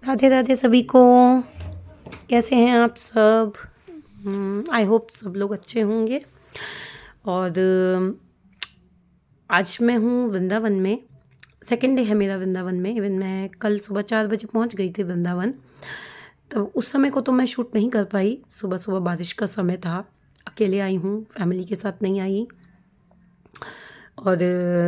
राधे राधे सभी को। कैसे हैं आप सब? आई होप सब लोग अच्छे होंगे। और आज मैं हूँ वृंदावन में। सेकेंड डे है मेरा वृंदावन में। इवन मैं कल सुबह 4 बजे पहुँच गई थी वृंदावन। तो उस समय को तो मैं शूट नहीं कर पाई। सुबह सुबह बारिश का समय था। अकेले आई हूँ, फैमिली के साथ नहीं आई। और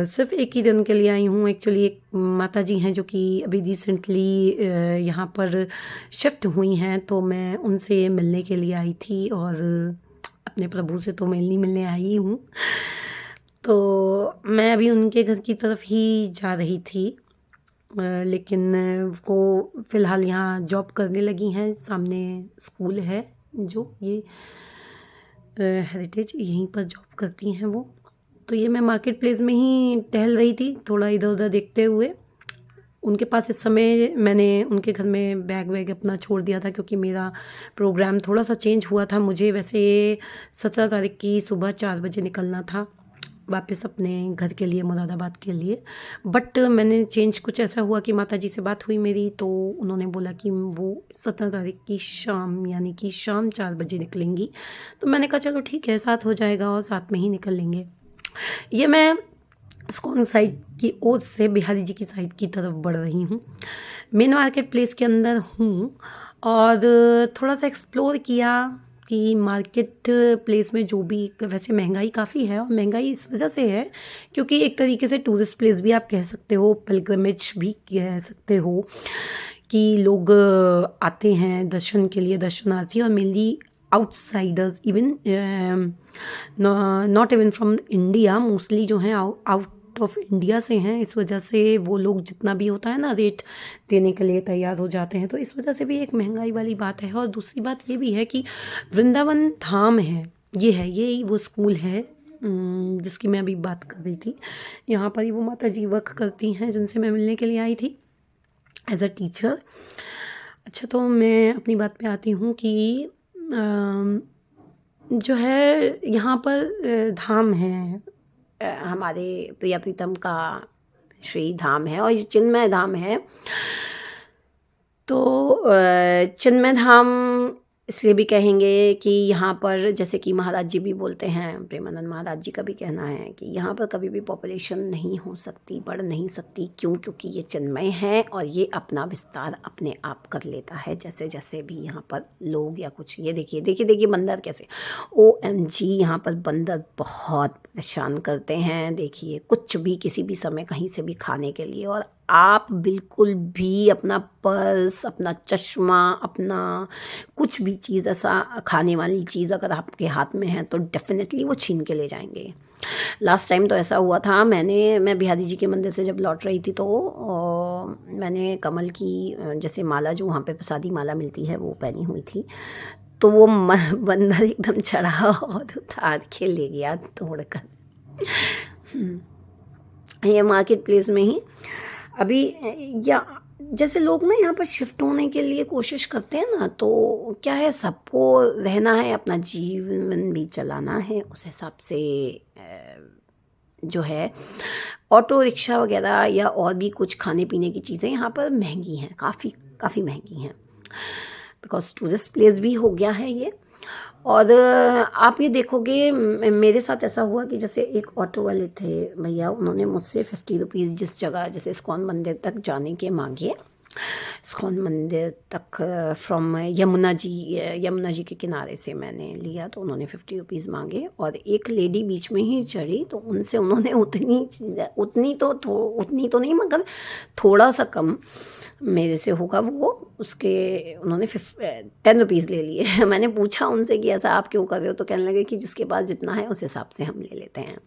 सिर्फ एक ही दिन के लिए आई हूँ। एक्चुअली एक माता जी हैं जो कि अभी रिसेंटली यहाँ पर शिफ्ट हुई हैं, तो मैं उनसे मिलने के लिए आई थी। और अपने प्रभु से तो मिलने आई हूँ। तो मैं अभी उनके घर की तरफ ही जा रही थी। लेकिन वो फ़िलहाल यहाँ जॉब करने लगी हैं। सामने स्कूल है जो ये हेरिटेज, यहीं पर जॉब करती हैं वो। तो ये मैं मार्केट प्लेस में ही टहल रही थी, थोड़ा इधर उधर देखते हुए। उनके पास इस समय मैंने उनके घर में बैग वैग अपना छोड़ दिया था, क्योंकि मेरा प्रोग्राम थोड़ा सा चेंज हुआ था। मुझे वैसे 17 तारीख की सुबह 4 बजे निकलना था वापस अपने घर के लिए, मुरादाबाद के लिए। बट मैंने चेंज कुछ ऐसा हुआ कि माता जी से बात हुई मेरी, तो उन्होंने बोला कि वो 17 तारीख की शाम, यानी कि शाम 4 बजे निकलेंगी। तो मैंने कहा चलो ठीक है, साथ हो जाएगा और साथ में ही निकल लेंगे। ये मैं इस्कॉन साइड की ओर से बिहारी जी की साइड की तरफ बढ़ रही हूँ। मेन मार्केट प्लेस के अंदर हूँ। और थोड़ा सा एक्सप्लोर किया कि मार्केट प्लेस में जो भी, वैसे महंगाई काफ़ी है। और महंगाई इस वजह से है क्योंकि एक तरीके से टूरिस्ट प्लेस भी आप कह सकते हो, पिलग्रिमेज भी कह सकते हो, कि लोग आते हैं दर्शन के लिए, दर्शनार्थी। और mainly outsiders, even not even from India, mostly जो हैं आउट ऑफ इंडिया से हैं। इस वजह से वो लोग जितना भी होता है ना रेट देने के लिए तैयार हो जाते हैं। तो इस वजह से भी एक महंगाई वाली बात है। और दूसरी बात ये भी है कि वृंदावन धाम है, ये वो स्कूल है जिसकी मैं अभी बात कर रही थी। यहाँ पर ही वो माता जी वर्क करती हैं जिनसे मैं मिलने के लिए आई थी एज अ टीचर। अच्छा, तो मैं अपनी बात पे आती हूँ कि जो है यहाँ पर धाम है, हमारे प्रिया प्रीतम का श्री धाम है, और ये चिन्मय धाम है। तो चिन्मय धाम इसलिए भी कहेंगे कि यहाँ पर, जैसे कि महाराज जी भी बोलते हैं, प्रेमानंद महाराज जी का भी कहना है कि यहाँ पर कभी भी पॉपुलेशन नहीं हो सकती, बढ़ नहीं सकती। क्यों? क्योंकि ये चिन्मय है और ये अपना विस्तार अपने आप कर लेता है, जैसे जैसे भी यहाँ पर लोग या कुछ। ये देखिए देखिए देखिए बंदर कैसे, OMG, यहाँ पर बंदर बहुत परेशान करते हैं। देखिए कुछ भी, किसी भी समय कहीं से भी खाने के लिए। और आप बिल्कुल भी अपना पर्स, अपना चश्मा, अपना कुछ भी चीज़, ऐसा खाने वाली चीज़ अगर आपके हाथ में है तो डेफिनेटली वो छीन के ले जाएंगे। लास्ट टाइम तो ऐसा हुआ था, मैं बिहारी जी के मंदिर से जब लौट रही थी तो मैंने कमल की जैसे माला, जो वहाँ पे प्रसादी माला मिलती है, वो पहनी हुई थी। तो वो बंदर एकदम चढ़ा और उतार के ले गया तोड़ कर। ये मार्केट प्लेस में ही अभी, या जैसे लोग ना यहाँ पर शिफ्ट होने के लिए कोशिश करते हैं ना, तो क्या है, सबको रहना है, अपना जीवन भी चलाना है। उस हिसाब से जो है ऑटो रिक्शा वगैरह या और भी कुछ खाने पीने की चीज़ें यहाँ पर महंगी हैं, काफ़ी महंगी हैं, बिकॉज टूरिस्ट प्लेस भी हो गया है ये। और आप ये देखोगे, मेरे साथ ऐसा हुआ कि जैसे एक ऑटो वाले थे भैया, उन्होंने मुझसे 50 रुपीज़ जिस जगह, जैसे इस्कॉन मंदिर तक जाने के मांगे। इस्कॉन मंदिर तक फ्रॉम यमुना जी के किनारे से मैंने लिया, तो उन्होंने 50 रुपीज़ मांगे। और एक लेडी बीच में ही चढ़ी, तो उनसे उन्होंने उतनी तो नहीं, मगर थोड़ा सा कम मेरे से होगा वो, उसके उन्होंने 10 रुपीज़ ले लिए। मैंने पूछा उनसे कि ऐसा आप क्यों कर रहे हो, तो कहने लगे कि जिसके पास जितना है उस हिसाब से हम ले लेते हैं।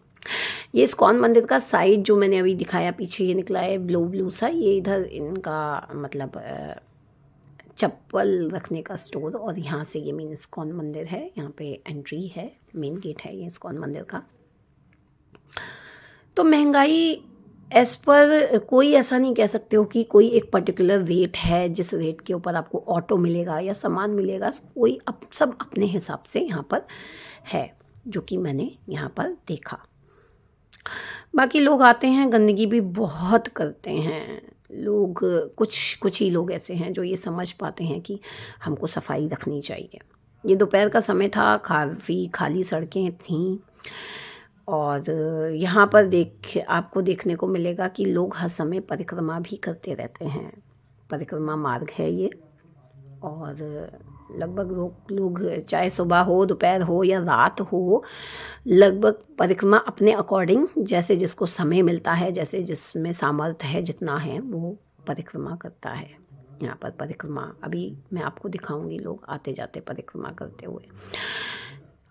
ये इस्कॉन मंदिर का साइड जो मैंने अभी दिखाया, पीछे ये निकला है ब्लू सा, ये इधर इनका मतलब चप्पल रखने का स्टोर। और यहाँ से ये मेन इस्कॉन मंदिर है, यहाँ पे एंट्री है, मेन गेट है ये इस्कॉन मंदिर का। तो महंगाई एज पर कोई ऐसा नहीं कह सकते हो कि कोई एक पर्टिकुलर रेट है जिस रेट के ऊपर आपको ऑटो मिलेगा या सामान मिलेगा। कोई सब अपने हिसाब से यहाँ पर है, जो कि मैंने यहाँ पर देखा। बाकी लोग आते हैं, गंदगी भी बहुत करते हैं लोग कुछ कुछ ही लोग ऐसे हैं जो ये समझ पाते हैं कि हमको सफाई रखनी चाहिए। ये दोपहर का समय था, काफ़ी खाली सड़कें थीं और यहाँ पर आपको देखने को मिलेगा कि लोग हर समय परिक्रमा भी करते रहते हैं। परिक्रमा मार्ग है ये और लगभग लोग चाहे सुबह हो, दोपहर हो या रात हो, लगभग परिक्रमा अपने अकॉर्डिंग जैसे जिसको समय मिलता है, जैसे जिसमें सामर्थ्य है, जितना है वो परिक्रमा करता है। यहाँ पर परिक्रमा अभी मैं आपको दिखाऊंगी, लोग आते जाते परिक्रमा करते हुए।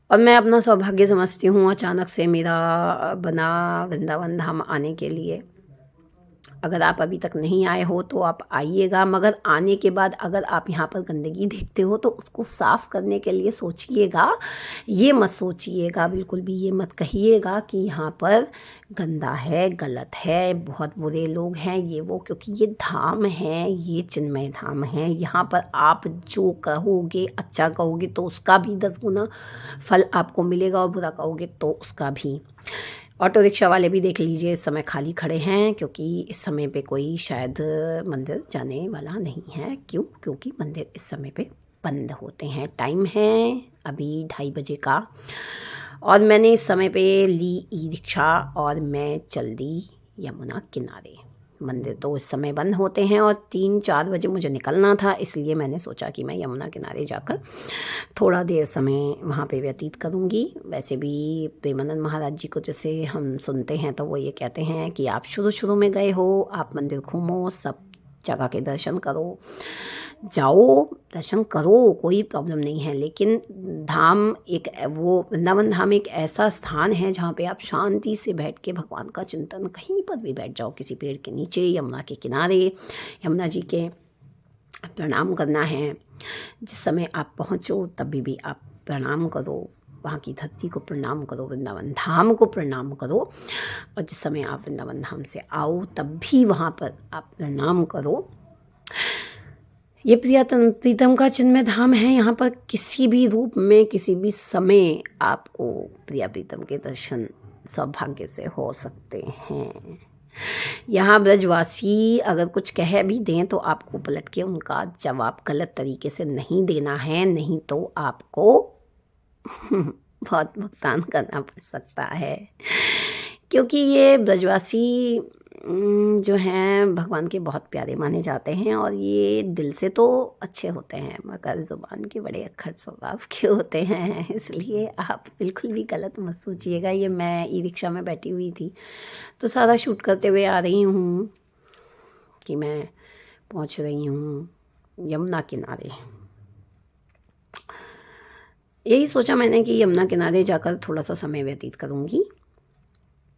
और मैं अपना सौभाग्य समझती हूँ अचानक से मेरा बना वृंदावन धाम आने के लिए। अगर आप अभी तक नहीं आए हो तो आप आइएगा, मगर आने के बाद अगर आप यहाँ पर गंदगी देखते हो तो उसको साफ़ करने के लिए सोचिएगा। ये मत सोचिएगा, बिल्कुल भी ये मत कहिएगा कि यहाँ पर गंदा है, गलत है, बहुत बुरे लोग हैं, ये वो, क्योंकि ये धाम है, ये चिन्मय धाम है। यहाँ पर आप जो कहोगे, अच्छा कहोगे तो उसका भी 10 गुना फल आपको मिलेगा और बुरा कहोगे तो उसका भी। ऑटो रिक्शा वाले भी देख लीजिए इस समय खाली खड़े हैं, क्योंकि इस समय पे कोई शायद मंदिर जाने वाला नहीं है। क्यों? क्योंकि मंदिर इस समय पे बंद होते हैं। टाइम है अभी 2:30 बजे का और मैंने इस समय पे ली ई रिक्शा और मैं चल दी यमुना किनारे। मंदिर तो इस समय बंद होते हैं और 3-4 बजे मुझे निकलना था, इसलिए मैंने सोचा कि मैं यमुना किनारे जाकर थोड़ा देर समय वहाँ पे व्यतीत करूँगी। वैसे भी प्रेमानंद महाराज जी को जैसे हम सुनते हैं तो वो ये कहते हैं कि आप शुरू में गए हो, आप मंदिर घूमो, सब जगह के दर्शन करो, जाओ दर्शन करो, कोई प्रॉब्लम नहीं है। लेकिन धाम एक वो वृंदावन धाम एक ऐसा स्थान है जहाँ पे आप शांति से बैठ के भगवान का चिंतन, कहीं पर भी बैठ जाओ, किसी पेड़ के नीचे, यमुना के किनारे, यमुना जी के प्रणाम करना है। जिस समय आप पहुँचो तभी भी आप प्रणाम करो, वहाँ की धरती को प्रणाम करो, वृंदावन धाम को प्रणाम करो। और जिस समय आप वृंदावन धाम से आओ तब भी वहाँ पर आप प्रणाम करो। ये प्रीतम का चिन्मय धाम है। यहाँ पर किसी भी रूप में, किसी भी समय आपको प्रिया प्रीतम के दर्शन सौभाग्य से हो सकते हैं। यहाँ ब्रजवासी अगर कुछ कह भी दें तो आपको पलट के उनका जवाब गलत तरीके से नहीं देना है, नहीं तो आपको बहुत भुगतान करना पड़ सकता है। क्योंकि ये ब्रजवासी जो हैं भगवान के बहुत प्यारे माने जाते हैं और ये दिल से तो अच्छे होते हैं, मगर ज़ुबान के बड़े अक्खड़ स्वभाव के होते हैं। इसलिए आप बिल्कुल भी गलत मत सोचिएगा। ये मैं ई रिक्शा में बैठी हुई थी तो सारा शूट करते हुए आ रही हूँ कि मैं पहुँच रही हूँ यमुना किनारे। यही सोचा मैंने कि यमुना किनारे जाकर थोड़ा सा समय व्यतीत करूँगी,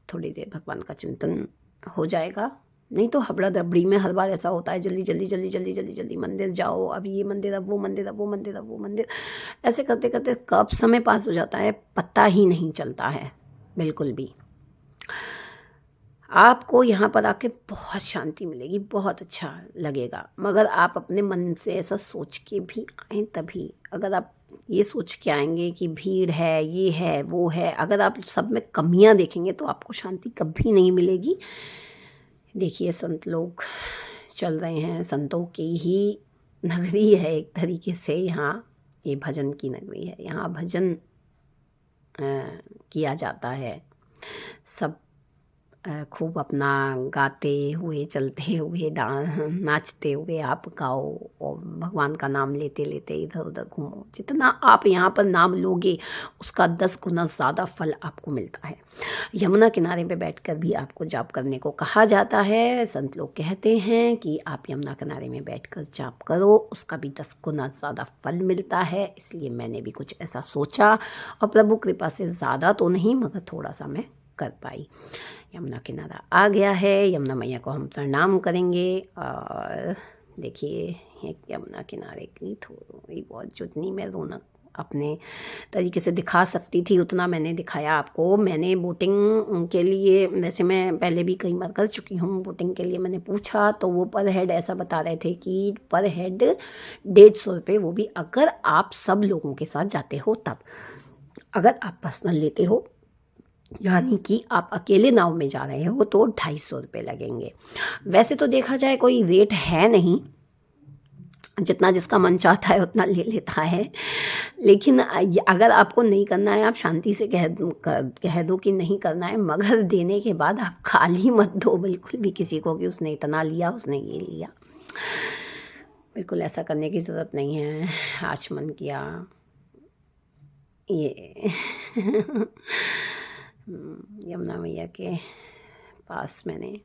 थोड़ी देर भगवान का चिंतन हो जाएगा। नहीं तो हबड़ा दबड़ी में हर बार ऐसा होता है, जल्दी मंदिर जाओ, अब ये मंदिर, अब वो मंदिर, अब वो मंदिर, अब वो मंदिर, ऐसे करते करते कब समय पास हो जाता है पता ही नहीं चलता है बिल्कुल भी। आपको यहाँ पर आके बहुत शांति मिलेगी, बहुत अच्छा लगेगा, मगर आप अपने मन से ऐसा सोच के भी आएँ तभी। अगर आप ये सोच के आएंगे कि भीड़ है, ये है, वो है, अगर आप सब में कमियां देखेंगे तो आपको शांति कभी नहीं मिलेगी। देखिए संत लोग चल रहे हैं, संतों की ही नगरी है एक तरीके से। यहाँ ये भजन की नगरी है, यहाँ भजन किया जाता है। सब खूब अपना गाते हुए, चलते हुए, नाचते हुए आप गाओ और भगवान का नाम लेते लेते इधर उधर घूमो। जितना आप यहाँ पर नाम लोगे उसका 10 गुना ज़्यादा फल आपको मिलता है। यमुना किनारे पे बैठकर भी आपको जाप करने को कहा जाता है। संत लोग कहते हैं कि आप यमुना किनारे में बैठकर जाप करो, उसका भी 10 गुना ज़्यादा फल मिलता है। इसलिए मैंने भी कुछ ऐसा सोचा और प्रभु कृपा से ज़्यादा तो नहीं मगर थोड़ा सा मैं कर पाई। यमुना किनारा आ गया है, यमुना मैया को हम प्रणाम करेंगे। और देखिए यमुना किनारे की थोड़ी बहुत जितनी मैं रौनक अपने तरीके से दिखा सकती थी उतना मैंने दिखाया आपको। मैंने बोटिंग के लिए, वैसे मैं पहले भी कई बार कर चुकी हूँ, बोटिंग के लिए मैंने पूछा तो वो पर हेड ऐसा बता रहे थे कि पर हेड 150 रुपये, वो भी अगर आप सब लोगों के साथ जाते हो तब। अगर आप पर्सनल लेते हो यानी कि आप अकेले नाव में जा रहे हो तो 250 रुपये लगेंगे। वैसे तो देखा जाए कोई रेट है नहीं, जितना जिसका मन चाहता है उतना ले लेता है, लेकिन अगर आपको नहीं करना है, आप शांति से कह दो कि नहीं करना है, मगर देने के बाद आप खाली मत दो बिल्कुल भी किसी को कि उसने इतना लिया, उसने ये लिया। बिल्कुल ऐसा करने की ज़रूरत नहीं है। आज मन किया ये यमुना मैया के पास मैंने,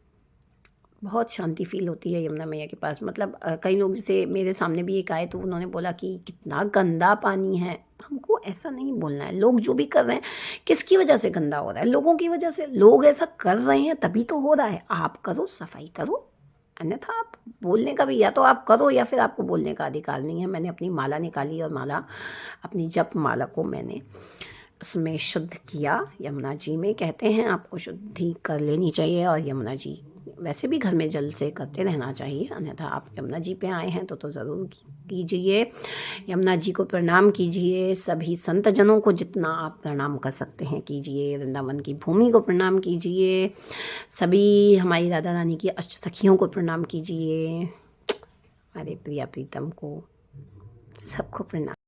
बहुत शांति फील होती है यमुना मैया के पास। मतलब कई लोग जैसे मेरे सामने भी एक आए तो उन्होंने बोला कि कितना गंदा पानी है। हमको ऐसा नहीं बोलना है। लोग जो भी कर रहे हैं किसकी वजह से गंदा हो रहा है? लोगों की वजह से। लोग ऐसा कर रहे हैं तभी तो हो रहा है। आप करो, सफाई करो, अन्यथा आप बोलने का भी, या तो आप करो या फिर आपको बोलने का अधिकार नहीं है। मैंने अपनी माला निकाली और माला, अपनी जप माला को मैंने उसमें शुद्ध किया। यमुना जी में कहते हैं आपको शुद्धि कर लेनी चाहिए, और यमुना जी वैसे भी घर में जल से करते रहना चाहिए। अन्यथा आप यमुना जी पे आए हैं तो ज़रूर कीजिए। यमुना जी को प्रणाम कीजिए। सभी संत जनों को जितना आप प्रणाम कर सकते हैं कीजिए। वृंदावन की भूमि को प्रणाम कीजिए। सभी हमारी राधा रानी की अष्ट सखियों को प्रणाम कीजिए। हमारे प्रिया प्रीतम को, सबको प्रणाम।